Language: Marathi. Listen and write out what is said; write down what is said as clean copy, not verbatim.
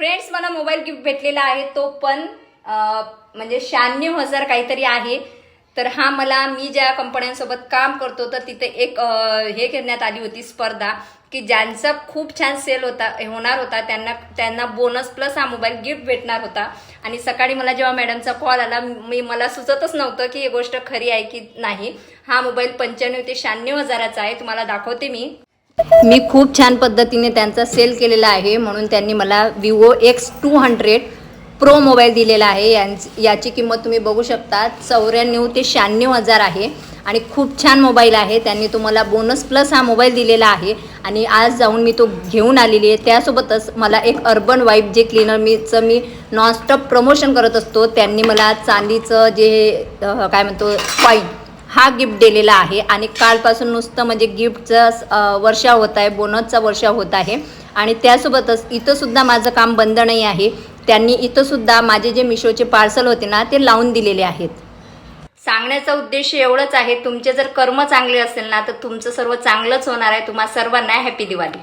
फ्रेंड्स, मला मोबाईल गिफ्ट भेटलेला आहे, तो पण म्हणजे 96,000 काहीतरी आहे. तर हा मला मी ज्या कंपन्यांसोबत काम करतो तर तिथे एक हे करण्यात आली होती स्पर्धा की ज्यांचा खूप छान सेल होणार होता त्यांना बोनस प्लस हा मोबाईल गिफ्ट भेटणार होता. आणि सकाळी मला जेव्हा मॅडमचा कॉल आला मला सुचतच नव्हतं की ही गोष्ट खरी आहे की नाही. हा मोबाईल 95 ते 96,000चा आहे. तुम्हाला दाखवते मी खूप छान पद्धतीने त्यांचा सेल केलेला आहे म्हणून त्यांनी मला Vivo X200 प्रो मोबाईल दिलेला आहे. याची किंमत तुम्ही बघू शकता 94 ते 96,000 आहे आणि खूप छान मोबाईल आहे. त्यांनी तुम्हाला बोनस प्लस हा मोबाईल दिलेला आहे आणि आज जाऊन मी तो घेऊन आलेली आहे. त्यासोबतच मला एक अर्बन वाईप जे क्लीनर मी नॉनस्टॉप प्रमोशन करत असतो त्यांनी मला चांदीचं जे काय म्हणतो कॉईन हा गिफ्ट दिलेला आहे. आणि कालपासून नुसतं म्हणजे गिफ्टचा वर्षा होत आहे, बोनसचा वर्षा होत आहे. आणि त्यासोबतच इथंसुद्धा माझं काम बंद नाही आहे. त्यांनी इथंसुद्धा माझे जे मिशोचे पार्सल होते ना ते लावून दिलेले आहेत. सांगण्याचा उद्देश एवढंच आहे, तुमचे जर कर्म चांगले असेल ना तर तुमचं सर्व चांगलंच होणार आहे. तुम्हा सर्वांना हॅपी दिवाळी.